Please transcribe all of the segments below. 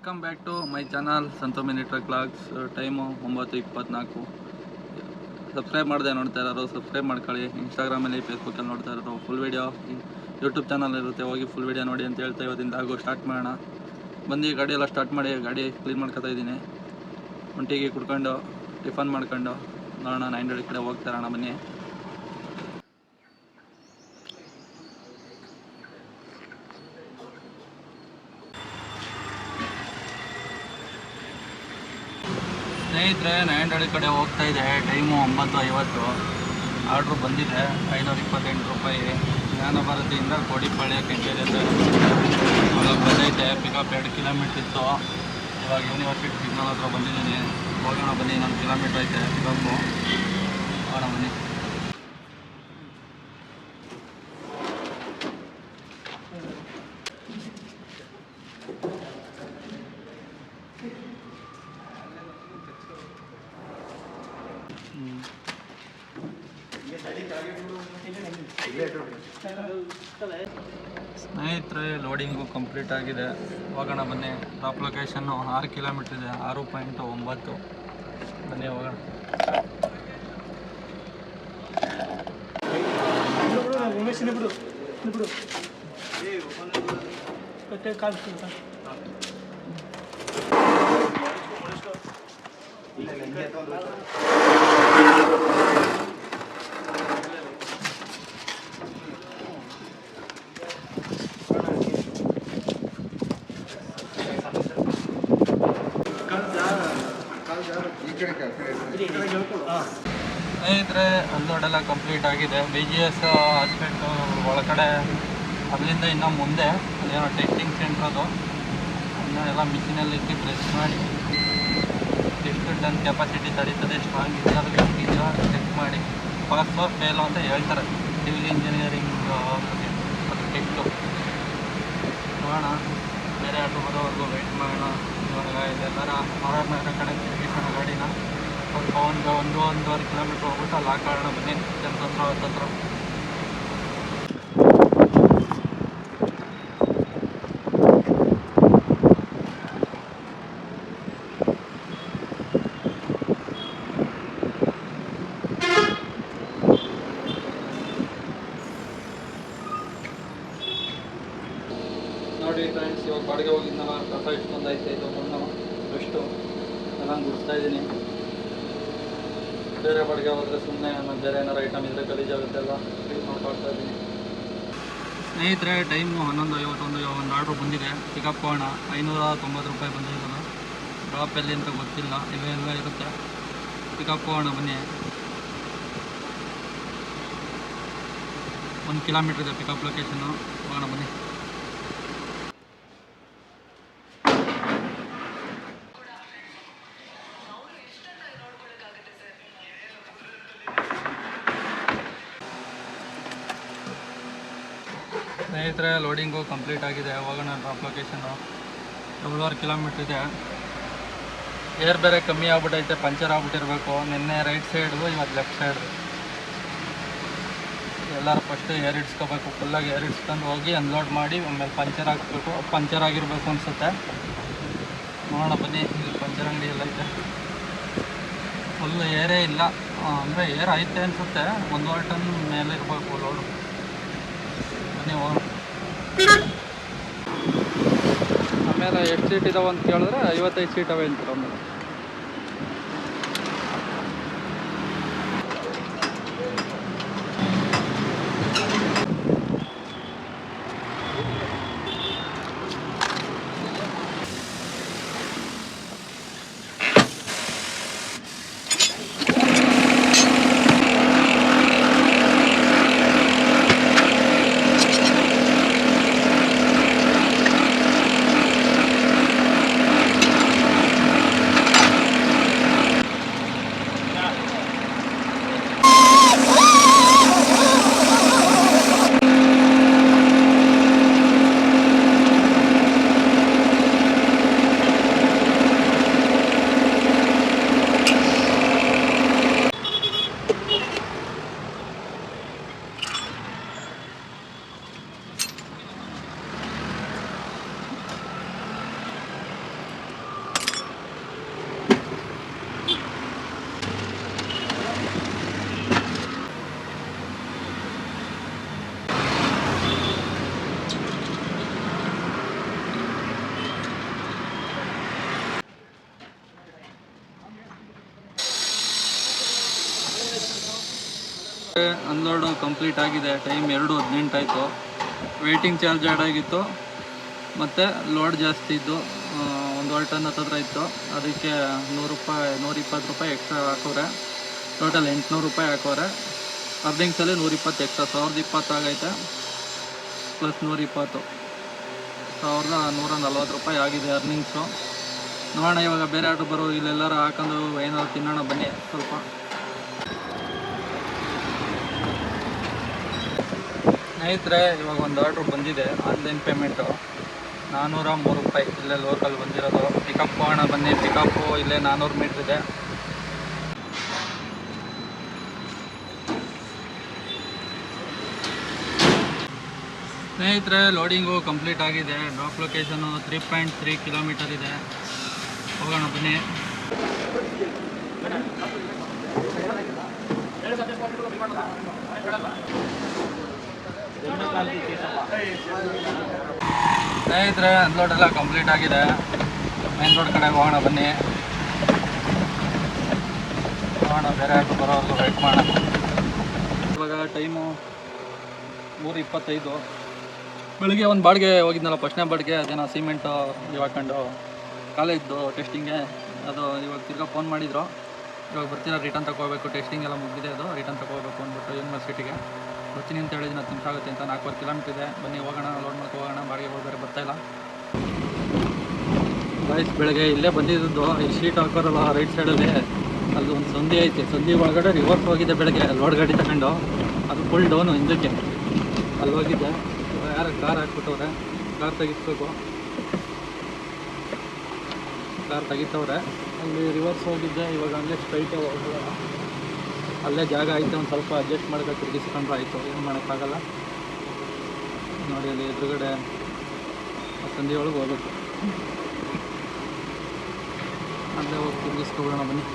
Welcome back to my channel Santhu mini truck vlogs. Time 9:24. Subscribe ಮಾಡದೆ ನೋಡ್ತಾ ಇರೋರು subscribe ಮಾಡ್ಕೊಳ್ಳಿ. ಇನ್ಸ್ಟಾಗ್ರಾಮಲ್ಲಿ ಫೇಸ್ಬುಕ್ಕಲ್ಲಿ ನೋಡ್ತಾ ಇರೋರು ಫುಲ್ ವೀಡಿಯೋ ಯೂಟ್ಯೂಬ್ ಚಾನಲ್ ಇರುತ್ತೆ, ಹೋಗಿ ಫುಲ್ ವೀಡಿಯೋ ನೋಡಿ ಅಂತ ಹೇಳ್ತಾ ಇವತ್ತಿಂದ ಆಗೋ ಸ್ಟಾರ್ಟ್ ಮಾಡೋಣ. ಬಂದು ಗಾಡಿ ಎಲ್ಲ ಸ್ಟಾರ್ಟ್ ಮಾಡಿ ಗಾಡಿ ಕ್ಲೀನ್ ಮಾಡ್ಕೊತಾ ಇದ್ದೀನಿ. ಒಂಟಿಗೆ ಕುಡ್ಕೊಂಡು ಟಿಫನ್ ಮಾಡ್ಕೊಂಡು ನೋಡೋಣ 9 ಕಡೆ ಹೋಗ್ತಾ ಇರೋಣ ಬನ್ನಿ. ಸ್ನೇಹಿತರೆ, 9 ಕಡೆ ಹೋಗ್ತಾ ಇದೆ. ಟೈಮು 9:50. ಆರ್ಡ್ರು ಬಂದಿದೆ 528 ರೂಪಾಯಿ. ಜ್ಞಾನ ಭಾರತಿಯಿಂದ ಕೋಡಿಪಾಳ್ಯ ಕೆಂಚೇರಿ ಒಳಗೆ ಬಂದೈತೆ. ಪಿಕಪ್ 2 ಕಿಲೋಮೀಟ್ರ್ ಇತ್ತು. ಇವಾಗ ಯೂನಿವರ್ಸಿಟಿ ಸಿಗ್ನಲ್ ಹತ್ರ ಬಂದಿದ್ದೀನಿ. ಹೋಗೋಣ ಬನ್ನಿ, 1 ಕಿಲೋಮೀಟ್ರ್ ಐತೆ ಪಿಕಪ್ಪು. ಹೋಗೋಣ ಬನ್ನಿ. ಸ್ನೇಹಿತರೆ, ಲೋಡಿಂಗು ಕಂಪ್ಲೀಟ್ ಆಗಿದೆ. ಹೋಗೋಣ ಬನ್ನಿ. ಟಾಪ್ ಲೊಕೇಶನ್ನು 6 ಕಿಲೋಮೀಟ್ರ್ ಇದೆ, 6.9. ಬನ್ನಿ ಹೋಗೋಣ. ಸ್ನೇಹಿತರೆ, ಅನ್ಲೋಡೆಲ್ಲ ಕಂಪ್ಲೀಟ್ ಆಗಿದೆ. BGS ಹಾಸ್ಪಿಟ್ಲು ಒಳಗಡೆ, ಅಲ್ಲಿಂದ ಇನ್ನೂ ಮುಂದೆ ಅದೇನೋ ಟೆಸ್ಟಿಂಗ್ ಸೆಂಟ್ರ್ ಅದು. ಅದನ್ನ ಎಲ್ಲ ಮಿಷಿನಲ್ಲಿ ಇಟ್ಟು ಪ್ರೆಸ್ ಮಾಡಿ ಎಷ್ಟು ಟನ್ ಕೆಪಾಸಿಟಿ ತಡೀತದೆ, ಸ್ಟ್ರಾಂಗ್ ಇದೆಯಾ ಇದೆಯಾ ಚೆಕ್ ಮಾಡಿ ಪಾಸೋ ಫೇಲು ಅಂತ ಹೇಳ್ತಾರೆ. ಸಿವಿಲ್ ಇಂಜಿನಿಯರಿಂಗ್ ಅದು ಟೆಸ್ಟು. ನೋಡೋಣ, ಬೇರೆ ಆಟೋ ಬರೋವರೆಗೂ ವೆಯ್ಟ್ ಮಾಡೋಣ. ಇವಾಗ ಇದೆಲ್ಲರ ಮಾರಾಟ ಕಡೆ ತಿರುಗಿಸೋಣ ಗಾಡಿನ. ಒಂದು 1-1.5 ಕಿಲೋಮೀಟ್ರ್ ಹೋಗ್ಬಿಟ್ಟು ಅಲ್ಲಿ ಹಾಕೋಣ ಬನ್ನಿ. ಜನಸಂದ್ರ ಹತ್ತತ್ರ. ನೋಡಿ ಫ್ರೆಂಡ್ಸ್, ಇವಾಗ ಬಾಡಿಗೆ ಹೋಗಿದ್ನಲ್ಲ, ಕಸ ಇಟ್ಕೊಂಡೈತೆ. ಇದು ಮಣ್ಣು ಎಷ್ಟು ಚೆನ್ನಾಗಿ ಗುಡಿಸ್ತಾ ಇದ್ದೀನಿ. ಬೇರೆ ಬಾಡಿಗೆ ಹೋದರೆ ಸುಮ್ಮನೆ ಬೇರೆ ಏನಾರು ಐಟಮ್ ಇದ್ದರೆ ಗಲೀಜಾಗುತ್ತೆ ಎಲ್ಲ ಕ್ಲೀನ್ ಮಾಡ್ಕೊಳ್ತಾ ಇದ್ದೀನಿ. ಸ್ನೇಹಿತರೆ, ಟೈಮು 11:51. ಒಂದು ಆರ್ಡ್ರು ಬಂದಿದೆ. ಪಿಕಪ್ ಹೋಗೋಣ. 590 ರೂಪಾಯಿ ಬಂದಿರೋದು. ಡ್ರಾಪ್ ಎಲ್ಲಿ ಅಂತ ಗೊತ್ತಿಲ್ಲ, ಇವೆಲ್ಲ ಇರುತ್ತೆ. ಪಿಕಪ್ ಹೋಗೋಣ ಬನ್ನಿ. 1 ಕಿಲೋಮೀಟ್ರ್ ಇದೆ ಪಿಕಪ್ ಲೊಕೇಶನ್ನು. ಹೋಗೋಣ ಬನ್ನಿ. ಸ್ನೇಹಿತರೆ, ಲೋಡಿಂಗು ಕಂಪ್ಲೀಟ್ ಆಗಿದೆ. ಹೋಗೋಣ. ಡ್ರಾಪ್ ಲೊಕೇಶನ್ನು 7.5 ಕಿಲೋಮೀಟ್ರ್ ಇದೆ. ಏರ್ ಬೇರೆ ಕಮ್ಮಿ ಆಗ್ಬಿಟ್ಟೈತೆ, ಪಂಚರ್ ಆಗ್ಬಿಟ್ಟಿರಬೇಕು. ನಿನ್ನೆ ರೈಟ್ ಸೈಡು, ಇವತ್ತು ಲೆಫ್ಟ್ ಸೈಡು. ಎಲ್ಲರೂ ಫಸ್ಟು ಏರ್ ಇಡ್ಸ್ಕೋಬೇಕು. ಫುಲ್ಲಾಗಿ ಏರ್ ಇಡ್ಸ್ಕೊಂಡು ಹೋಗಿ ಅನ್ಲೋಡ್ ಮಾಡಿ ಆಮೇಲೆ ಪಂಚರ್ ಹಾಕ್ಬೇಕು. ಪಂಚರ್ ಆಗಿರಬೇಕು ಅನಿಸುತ್ತೆ. ನೋಡೋಣ ಬನ್ನಿ. ಇಲ್ಲಿ ಪಂಚರ್ ಅಂಗಡಿ ಎಲ್ಲ ಐತೆ. ಫುಲ್ ಏರೇ ಇಲ್ಲ, ಅಂದರೆ ಏರ್ ಐತೆ ಅನಿಸುತ್ತೆ. 1.5 ಟನ್ ಮೇಲೆ ಇರಬೇಕು ಲೋಡು. ಬನ್ನಿ ಹೋಗೋಣ. ಆಮೇಲೆ ಎಷ್ಟು ಸೀಟ್ ಇದಾವೆ ಅಂತ ಕೇಳಿದ್ರೆ 55 ಸೀಟ್ ಅವೆ ಅಂತಾರೆ. ಆಮೇಲೆ ಅನ್ಲೋಡು ಕಂಪ್ಲೀಟ್ ಆಗಿದೆ. ಟೈಮ್ 2:18 ಆಯಿತು. ವೇಟಿಂಗ್ ಚಾರ್ಜ್ ಆ್ಯಡ್ ಆಗಿತ್ತು ಮತ್ತು ಲೋಡ್ ಜಾಸ್ತಿ ಇದ್ದು, 1.5 ಟನ್ ಹತ್ತಿರ ಇತ್ತು. ಅದಕ್ಕೆ ₹100 120 ಎಕ್ಸ್ಟ್ರಾ ಹಾಕೋರೆ. ಟೋಟಲ್ ₹800 ಹಾಕೋರೆ. ಅರ್ನಿಂಗ್ಸಲ್ಲಿ 120 ಎಕ್ಸ್ಟ್ರಾ, 1020 ಆಗೈತೆ. ಪ್ಲಸ್ 120 ₹1,140 ಆಗಿದೆ ಅರ್ನಿಂಗ್ಸು. ನೋಡೋಣ ಇವಾಗ ಬೇರೆ ಆರ್ಡ್ರ್ ಬರೋ ಇಲ್ಲೆಲ್ಲರೂ ಹಾಕೊಂಡು ಏನಾದ್ರು ತಿನ್ನೋಣ ಬನ್ನಿ ಸ್ವಲ್ಪ. ಸ್ನೇಹಿತರೆ, ಇವಾಗ ಒಂದು ಆರ್ಡ್ರ್ ಬಂದಿದೆ, ಆನ್ಲೈನ್ ಪೇಮೆಂಟು ₹403. ಇಲ್ಲೇ ಲೋಕಲ್ ಬಂದಿರೋದು. ಪಿಕಪ್ ಹೋಗೋಣ ಬನ್ನಿ. ಪಿಕಪ್ಪು ಇಲ್ಲೇ 400 ಮೀಟ್ರ್ ಇದೆ. ಸ್ನೇಹಿತರೆ, ಲೋಡಿಂಗು ಕಂಪ್ಲೀಟ್ ಆಗಿದೆ. ಡ್ರಾಪ್ ಲೊಕೇಶನು 3.3 ಕಿಲೋಮೀಟರ್ ಇದೆ. ಹೋಗೋಣ ಬನ್ನಿ. ಸ್ನೇಹಿತರೆ, ಅನ್ಲೋಡ್ ಎಲ್ಲ ಕಂಪ್ಲೀಟ್ ಆಗಿದೆ. ಮೇನ್ ರೋಡ್ ಕಡೆಗೆ ಹೋಗೋಣ ಬನ್ನಿ. ಹೋಗೋಣ, ಬೇರೆ ಆಟೋ ಬರೋವರೆಗೂ ವೆಯ್ಟ್ ಮಾಡೋಣ. ಇವಾಗ ಟೈಮು 3:25. ಬೆಳಿಗ್ಗೆ ಒಂದು ಬಾಡಿಗೆ ಹೋಗಿದ್ನಲ್ಲ, ಫಸ್ಟ್ನೇ ಬಾಡಿಗೆ, ಅದೇನೋ ಸಿಮೆಂಟು ಇವಾಕೊಂಡು ಕಾಲೇಜ್ದು ಟೆಸ್ಟಿಂಗೆ. ಅದು ಇವಾಗ ತಿರ್ಗಾ ಫೋನ್ ಮಾಡಿದ್ರು, ಇವಾಗ ಬರ್ತೀರಾ, ರಿಟರ್ನ್ ತಗೋಬೇಕು, ಟೆಸ್ಟಿಂಗ್ ಎಲ್ಲ ಮುಗಿದಿದೆ, ಅದು ರಿಟರ್ನ್ ತಗೋಬೇಕು ಅಂದ್ಬಿಟ್ಟು ಯೂನಿವರ್ಸಿಟಿಗೆ ಬರ್ತೀನಿ ಅಂತ ಹೇಳಿದ್ದೀನಿ. 10 ನಿಮಿಷ ಆಗುತ್ತೆ ಅಂತ. 4 ಕಿಲೋಮೀಟರ್ ಇದೆ. ಬನ್ನಿ ಹೋಗೋಣ, ಲೋಡ್ ಮಾಡ್ಕೊ ಹೋಗೋಣ. ಬಾಡಿಗೆ ಹೋಗೋರೆ ಬರ್ತಾಯಿಲ್ಲ. ಬಾಯ್ಸ್, ಬೆಳಗ್ಗೆ ಇಲ್ಲೇ ಬಂದಿದ್ದು. ಈ ಶೀಟ್ ಹಾಕೋರಲ್ಲ ರೈಟ್ ಸೈಡಲ್ಲಿ, ಅಲ್ಲಿ ಒಂದು ಸಂಧಿ ಐತೆ. ಸಂಧಿ ಒಳಗಡೆ ರಿವರ್ಸ್ ಹೋಗಿದೆ ಬೆಳಗ್ಗೆ ಲೋಡ್ ಗಾಡಿ ತಗೊಂಡು. ಅದು ಫುಲ್ ಡೌನು ಹಿಂದಕ್ಕೆ. ಅಲ್ಲಿ ಹೋಗಿದ್ದೆ. ಯಾರು ಕಾರ್ ಹಾಕ್ಬಿಟ್ಟವ್ರೆ, ಕಾರ್ ತೆಗಿಸ್ಬೇಕು. ಕಾರ್ ತೆಗಿತವ್ರೆ. ಅಲ್ಲಿ ರಿವರ್ಸ್ ಹೋಗಿದ್ದೆ. ಇವಾಗ ಹಂಗೆ ಸ್ಟ್ರೈಟೇ ಹೋಗೋಣ. ಅಲ್ಲೇ ಜಾಗ ಐತೆ, ಒಂದು ಸ್ವಲ್ಪ ಅಡ್ಜಸ್ಟ್ ಮಾಡೋಕ್ಕೆ ತಿರುಗಿಸ್ಕೊಂಡ್ರೆ ಆಯಿತು. ಏನು ಮಾಡೋಕ್ಕಾಗಲ್ಲ. ನೋಡಿ, ಅಲ್ಲಿ ಎದುರುಗಡೆ ಸಂಧಿ ಒಳಗೆ ಹೋಗ್ಬೇಕು. ಅಲ್ಲೇ ಹೋಗಿ ತಿರುಗಿಸ್ಕೊಬಿಡೋಣ ಬನ್ನಿ.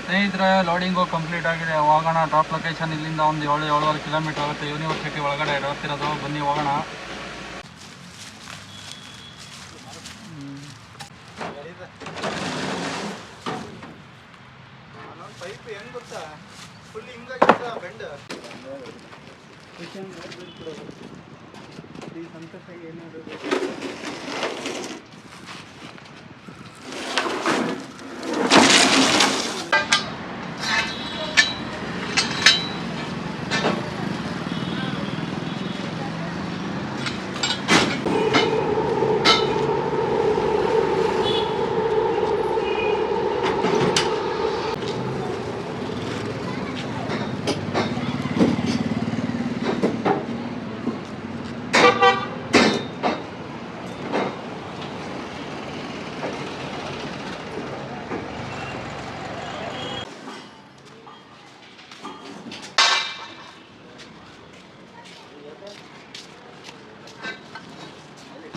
ಸ್ನೇಹಿತರೆ, ಲೋಡಿಂಗು ಕಂಪ್ಲೀಟ್ ಆಗಿದೆ. ಹೋಗೋಣ. ಡ್ರಾಪ್ ಲೊಕೇಶನ್ ಇಲ್ಲಿಂದ ಒಂದು 7-7.5 ಕಿಲೋಮೀಟರ್ ಆಗುತ್ತೆ. ಯೂನಿವರ್ಸಿಟಿ ಒಳಗಡೆ ಇರೋತಿರೋದು. ಬನ್ನಿ ಹೋಗೋಣ.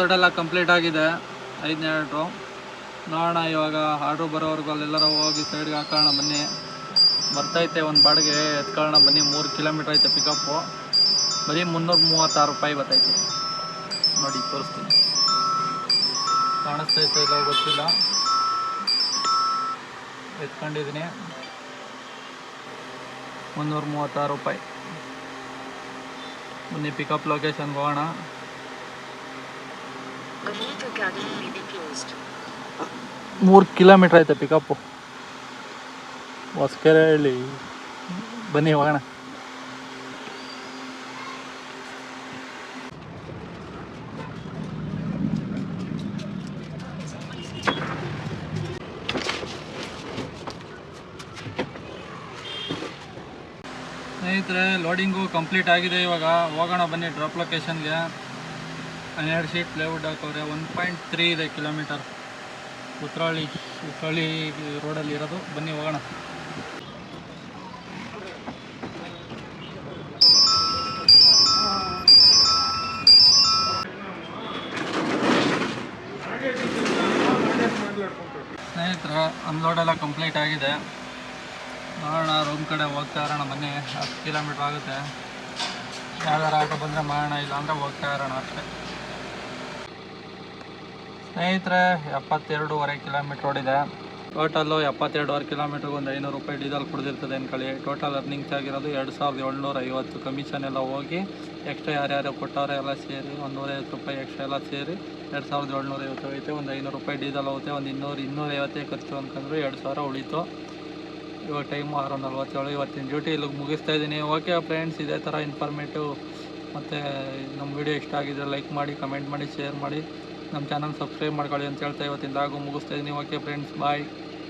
ದೊಡ್ಡೆಲ್ಲ ಕಂಪ್ಲೀಟ್ ಆಗಿದೆ. 5ನೇ ಆರ್ಡ್ರು. ನೋಡೋಣ ಇವಾಗ ಆರ್ಡ್ರು ಬರೋವರೆಗೂ ಅಲ್ಲೆಲ್ಲರೂ ಹೋಗಿ ಸೈಡ್ಗೆ ಹಾಕೋಣ ಬನ್ನಿ. ಬರ್ತೈತೆ ಒಂದು ಬಾಡಿಗೆ ಎತ್ಕೊಳ್ಳೋಣ ಬನ್ನಿ. 3 ಕಿಲೋಮೀಟ್ರ್ ಐತೆ ಪಿಕಪ್ಪು. ಬರೀ ₹336 ಬರ್ತೈತೆ. ನೋಡಿ, ತೋರಿಸ್ತೀನಿ. ಕಾಣಿಸ್ತೈತೆ ಇಲ್ಲ ಗೊತ್ತಿಲ್ಲ. ಎತ್ಕೊಂಡಿದ್ದೀನಿ. ₹336. ಬನ್ನಿ, ಪಿಕಪ್ ಲೊಕೇಶನ್ಗೆ ಹೋಗೋಣ. 3 ಕಿಲೋಮೀಟ್ರ್ ಐತೆ ಪಿಕಪ್ಪು. ಹೊಸಕೆರೆಹಳ್ಳಿ. ಬನ್ನಿ ಹೋಗೋಣ. ಸ್ನೇಹಿತರೆ, ಲೋಡಿಂಗು ಕಂಪ್ಲೀಟ್ ಆಗಿದೆ. ಇವಾಗ ಹೋಗೋಣ ಬನ್ನಿ ಡ್ರಾಪ್ ಲೊಕೇಶನ್ಗೆ. 12 ಶೀಟ್ ಪ್ಲೇವುಡ್ ಹಾಕೋರೆ. 1.3 ಇದೆ ಕಿಲೋಮೀಟರ್. ಉತ್ರಳ್ಳಿ ರೋಡಲ್ಲಿ ಇರೋದು. ಬನ್ನಿ ಹೋಗೋಣ. ಸ್ನೇಹಿತರೆ ಅನ್ಲೋಡ್ ಎಲ್ಲ ಕಂಪ್ಲೀಟ್ ಆಗಿದೆ. ನೋಡೋಣ ರೂಮ್ ಕಡೆ ಹೋಗ್ತಾ ಇರೋಣ. ಮನೆ 10 ಕಿಲೋಮೀಟ್ರ್ ಆಗುತ್ತೆ. ಯಾವ್ದಾರು ಆಟೋ ಬಂದರೆ ಮಾಡೋಣ, ಇಲ್ಲ ಅಂದರೆ ಹೋಗ್ತಾ ಇರೋಣ ಅಷ್ಟೇ. ಸ್ನೇಹಿತರೆ 72.5 ಕಿಲೋಮೀಟ್ರ್ ಓಡಿದೆ. ಟೋಟಲ್ಲು 72.5 ಕಿಲೋಮೀಟ್ರಿಗೆ ಒಂದು 500 ರೂಪಾಯಿ ಡೀಸೆಲ್ ಕುಡಿದಿರ್ತದೆ ಅಂದ್ಕೊಳ್ಳಿ. ಟೋಟಲ್ ಅರ್ನಿಂಗ್ಸ್ ಆಗಿರೋದು 2750. ಕಮಿಷನ್ ಎಲ್ಲ ಹೋಗಿ ಎಕ್ಸ್ಟ್ರಾ ಯಾರ್ಯಾರು ಕೊಟ್ಟವ್ರೆ ಎಲ್ಲ ಸೇರಿ ಒಂದು 150 ರೂಪಾಯಿ ಎಕ್ಸ್ಟ್ರಾ ಎಲ್ಲ ಸೇರಿ 2750 ಹೋಗುತ್ತೆ. ಒಂದು 500 ರೂಪಾಯಿ ಡೀಸೆಲ್ ಹೋಗುತ್ತೆ. ಒಂದು 250 ಖರ್ಚು ಅಂತಂದರೆ 2000 ಉಳೀತು. ಇವಾಗ ಟೈಮು 6:47. ಇವತ್ತಿನ ಡ್ಯೂಟಿ ಇಲ್ಲಿಗೆ ಮುಗಿಸ್ತಾ ಇದ್ದೀನಿ. ಓಕೆ ಫ್ರೆಂಡ್ಸ್, ಇದೇ ಥರ ಇನ್ಫಾರ್ಮೇಟಿವ್ ಮತ್ತು ನಮ್ಮ ವಿಡಿಯೋ ಇಷ್ಟ ಆಗಿದ್ರೆ ಲೈಕ್ ಮಾಡಿ, ಕಮೆಂಟ್ ಮಾಡಿ, ಶೇರ್ ಮಾಡಿ, ನಮ್ಮ ಚಾನಲ್ ಸಬ್ಸ್ಕ್ರೈಬ್ ಮಾಡ್ಕೊಳ್ಳಿ ಅಂತ ಹೇಳ್ತಾ ಇವತ್ತಿನ ಲಾಗು ಮುಗಿಸ್ತಾ ಇದ್ದೀನಿ. ಓಕೆ ಫ್ರೆಂಡ್ಸ್, ಬಾಯ್.